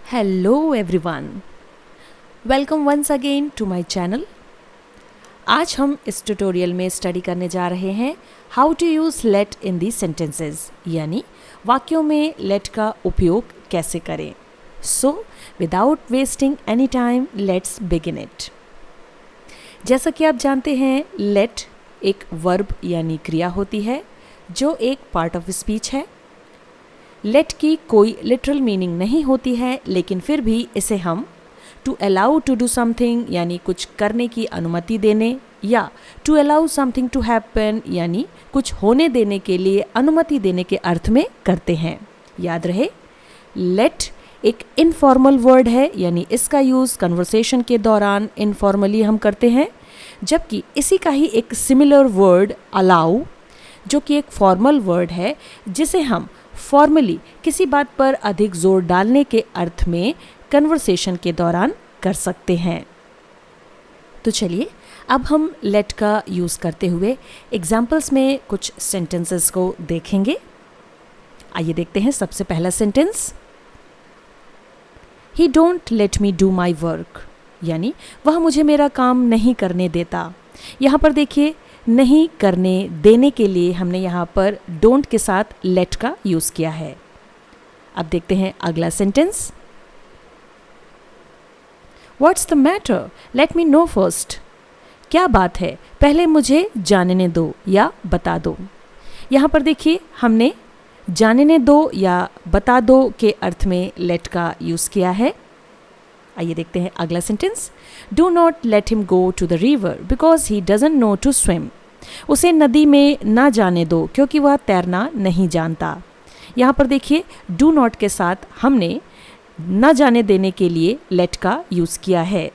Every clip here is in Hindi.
Hello everyone, welcome once again to my channel. आज हम इस ट्यूटोरियल में स्टडी करने जा रहे हैं how to use let in the sentences, यानी वाक्यों में लेट का उपयोग कैसे करें। So without wasting any time let's begin it. जैसा कि आप जानते हैं, लेट एक वर्ब यानी क्रिया होती है जो एक पार्ट ऑफ स्पीच है। लेट की कोई लिटरल मीनिंग नहीं होती है, लेकिन फिर भी इसे हम to allow to do something यानी कुछ करने की अनुमति देने, या to allow something to happen यानी कुछ होने देने के लिए अनुमति देने के अर्थ में करते हैं। याद रहे, लेट एक इनफॉर्मल वर्ड है, यानी इसका यूज़ कन्वर्सेशन के दौरान इनफॉर्मली हम करते हैं, जबकि इसी का ही एक सिमिलर वर्ड अलाउ, जो कि एक फॉर्मल वर्ड है, जिसे हम फॉर्मली किसी बात पर अधिक जोर डालने के अर्थ में कन्वर्सेशन के दौरान कर सकते हैं। तो चलिए अब हम लेट का यूज़ करते हुए एग्जाम्पल्स में कुछ सेंटेंसेस को देखेंगे। आइए देखते हैं सबसे पहला sentence, he don't let me do my work, यानी वह मुझे मेरा काम नहीं करने देता। यहाँ पर देखिए, नहीं करने देने के लिए हमने यहाँ पर डोंट के साथ लेट का यूज़ किया है। अब देखते हैं अगला sentence, what's the matter, let me know first, क्या बात है, पहले मुझे जानने दो या बता दो। यहाँ पर देखिए, हमने जानने दो या बता दो के अर्थ में लेट का यूज़ किया है। आइए देखते हैं अगला sentence, do not let him go to the river because he doesn't know to swim, उसे नदी में ना जाने दो क्योंकि वह तैरना नहीं जानता। यहाँ पर देखिए, डू नॉट के साथ हमने ना जाने देने के लिए लेट का यूज़ किया है।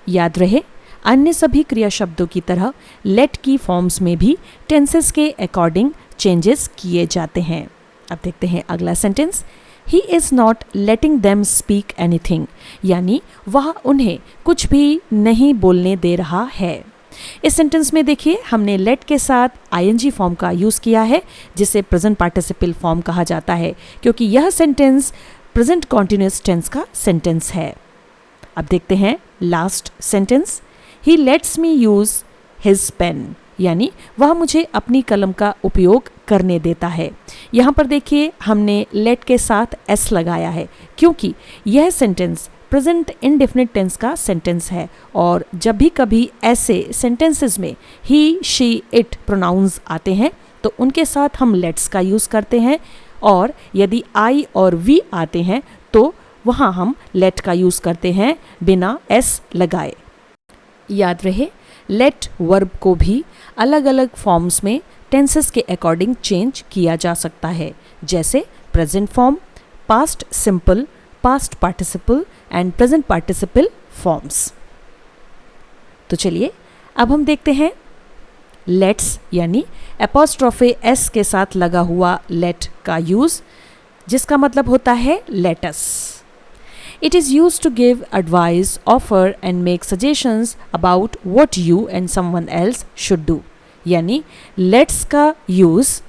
याद रहे, अन्य सभी क्रिया शब्दों की तरह लेट की फॉर्म्स में भी टेंसेस के अकॉर्डिंग चेंजेस किए जाते हैं। अब देखते हैं अगला sentence, he is not letting them speak anything, यानी वह उन्हें कुछ भी नहीं बोलने दे रहा है। इस सेंटेंस में देखिए, हमने लेट के साथ आईएनजी फॉर्म का यूज़ किया है, जिसे प्रेजेंट पार्टिसिपल फॉर्म कहा जाता है, क्योंकि यह सेंटेंस प्रेजेंट कॉन्टिन्यूअस टेंस का सेंटेंस है। अब देखते हैं last sentence, he lets me use his pen, यानी वह मुझे अपनी कलम का उपयोग करने देता है। यहाँ पर देखिए, हमने लेट के साथ एस लगाया है, क्योंकि यह सेंटेंस प्रेजेंट इंडेफिनिट टेंस का सेंटेंस है, और जब भी कभी ऐसे सेंटेंसेस में ही, शी, इट प्रोनाउंस आते हैं तो उनके साथ हम लेट्स का यूज़ करते हैं, और यदि आई और वी आते हैं तो वहाँ हम लेट का यूज़ करते हैं बिना एस लगाए। याद रहे, लेट वर्ब को भी अलग अलग फॉर्म्स में टेंसेस के अकॉर्डिंग चेंज किया जा सकता है, जैसे present form, past simple, past participle and present participle forms. तो चलिए अब हम देखते हैं लेट्स, यानी एपोस्ट्रोफे एस के साथ लगा हुआ लेट का यूज़, जिसका मतलब होता है latus. It is used to give advice, offer and make suggestions about what you and someone else should do. यानी लेट्स का यूज़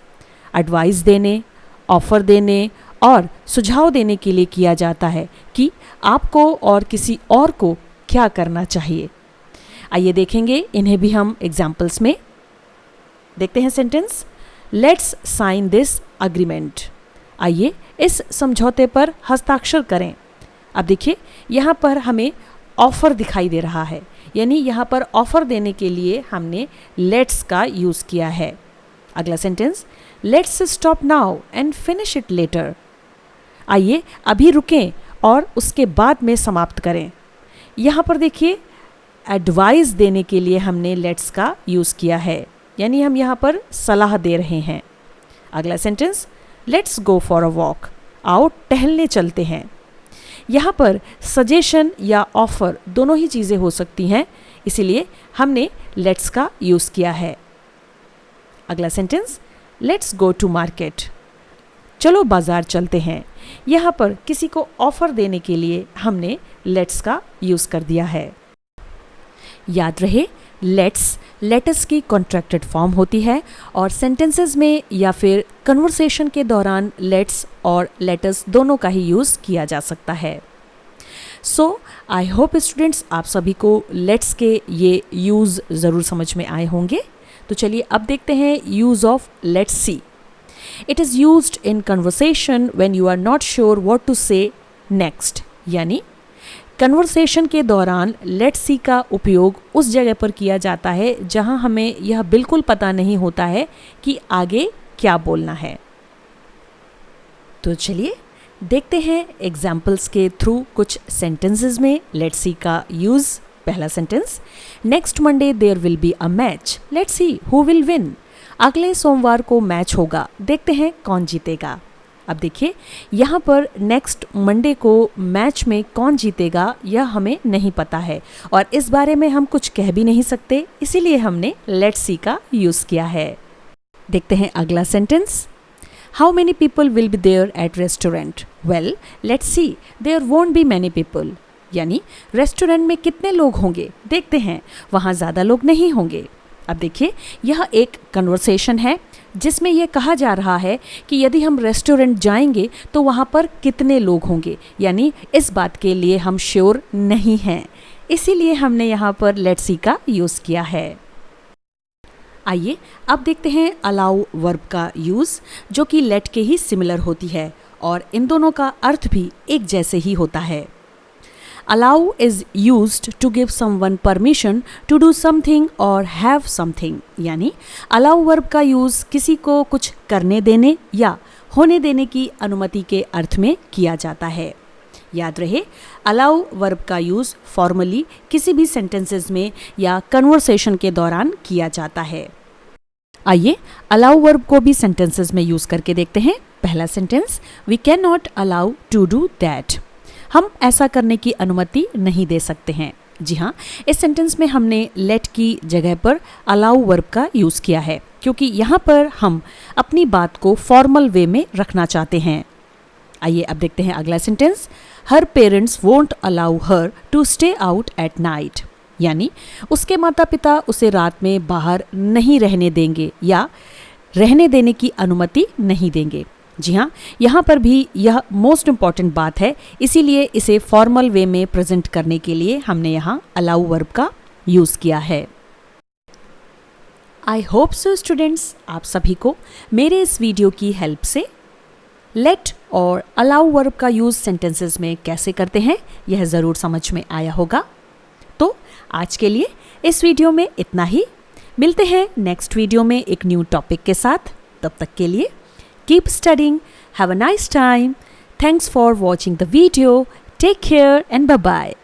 एडवाइस देने, ऑफ़र देने और सुझाव देने के लिए किया जाता है कि आपको और किसी और को क्या करना चाहिए। आइए देखेंगे इन्हें भी हम एग्जाम्पल्स में। देखते हैं sentence, let's sign this agreement, आइए इस समझौते पर हस्ताक्षर करें। अब देखिए, यहाँ पर हमें ऑफ़र दिखाई दे रहा है, यानी यहाँ पर ऑफ़र देने के लिए हमने लेट्स का यूज़ किया है। अगला sentence, let's stop now and finish it later, आइए अभी रुकें और उसके बाद में समाप्त करें। यहाँ पर देखिए, एडवाइस देने के लिए हमने लेट्स का यूज़ किया है, यानी हम यहाँ पर सलाह दे रहे हैं। अगला sentence, let's go for a walk, आओ टहलने चलते हैं। यहाँ पर सजेशन या ऑफ़र दोनों ही चीज़ें हो सकती हैं, इसीलिए हमने लेट्स का यूज़ किया है। अगला sentence, let's go to market, चलो बाज़ार चलते हैं। यहाँ पर किसी को ऑफ़र देने के लिए हमने लेट्स का यूज़ कर दिया है। याद रहे, लेटस की कॉन्ट्रैक्टेड फॉर्म होती है और सेंटेंसेस में या फिर कन्वर्सेशन के दौरान लेट्स और लेटस दोनों का ही यूज़ किया जा सकता है। सो आई होप स्टूडेंट्स आप सभी को लेट्स के ये यूज़ ज़रूर समझ में आए होंगे। तो चलिए अब देखते हैं use of let's see. It is used in conversation when you are not sure what to say next, यानी कन्वर्सेशन के दौरान लेट्स सी का उपयोग उस जगह पर किया जाता है जहां हमें यह बिल्कुल पता नहीं होता है कि आगे क्या बोलना है। तो चलिए देखते हैं एग्जाम्पल्स के थ्रू कुछ सेंटेंसेस में लेट्स सी का यूज़। पहला sentence, next Monday there will be a match, let's see who will win. अगले सोमवार को मैच होगा, देखते हैं कौन जीतेगा। अब देखिए यहाँ पर नेक्स्ट मंडे को मैच में कौन जीतेगा यह हमें नहीं पता है और इस बारे में हम कुछ कह भी नहीं सकते, इसीलिए हमने लेट्स सी का यूज़ किया है। देखते हैं अगला sentence, how many people will be there at restaurant, well let's see there won't be many people. यानी रेस्टोरेंट में कितने लोग होंगे, देखते हैं, वहाँ ज़्यादा लोग नहीं होंगे। अब देखिए यह एक कन्वर्सेशन है जिसमें यह कहा जा रहा है कि यदि हम रेस्टोरेंट जाएंगे तो वहाँ पर कितने लोग होंगे, यानी इस बात के लिए हम श्योर नहीं हैं, इसीलिए हमने यहाँ पर लेट्स सी का यूज़ किया है। आइए अब देखते हैं अलाउ वर्ब का यूज़, जो कि लेट के ही सिमिलर होती है और इन दोनों का अर्थ भी एक जैसे ही होता है। Allow is used to give someone permission to do something or have something, यानी allow वर्ब का यूज़ किसी को कुछ करने देने या होने देने की अनुमति के अर्थ में किया जाता है। याद रहे, allow वर्ब का यूज़ फॉर्मली किसी भी सेंटेंसेस में या कन्वर्सेशन के दौरान किया जाता है। आइए allow वर्ब को भी सेंटेंसेस में यूज़ करके देखते हैं। पहला sentence, we cannot allow to do that, हम ऐसा करने की अनुमति नहीं दे सकते हैं। जी हाँ, इस सेंटेंस में हमने लेट की जगह पर अलाउ वर्ब का यूज़ किया है क्योंकि यहाँ पर हम अपनी बात को फॉर्मल वे में रखना चाहते हैं। आइए अब देखते हैं अगला sentence, her parents won't allow her to stay out at night, यानी उसके माता पिता उसे रात में बाहर नहीं रहने देंगे या रहने देने की अनुमति नहीं देंगे। जी हाँ, यहाँ पर भी यह मोस्ट इम्पॉर्टेंट बात है, इसीलिए इसे फॉर्मल वे में प्रेजेंट करने के लिए हमने यहाँ अलाउ वर्ब का यूज़ किया है। आई होप सो स्टूडेंट्स, आप सभी को मेरे इस वीडियो की हेल्प से लेट और अलाउ वर्ब का यूज़ सेंटेंसेस में कैसे करते हैं यह ज़रूर समझ में आया होगा। तो आज के लिए इस वीडियो में इतना ही, मिलते हैं नेक्स्ट वीडियो में एक न्यू टॉपिक के साथ। तब तक के लिए keep studying, have a nice time. Thanks for watching the video. Take care and bye-bye.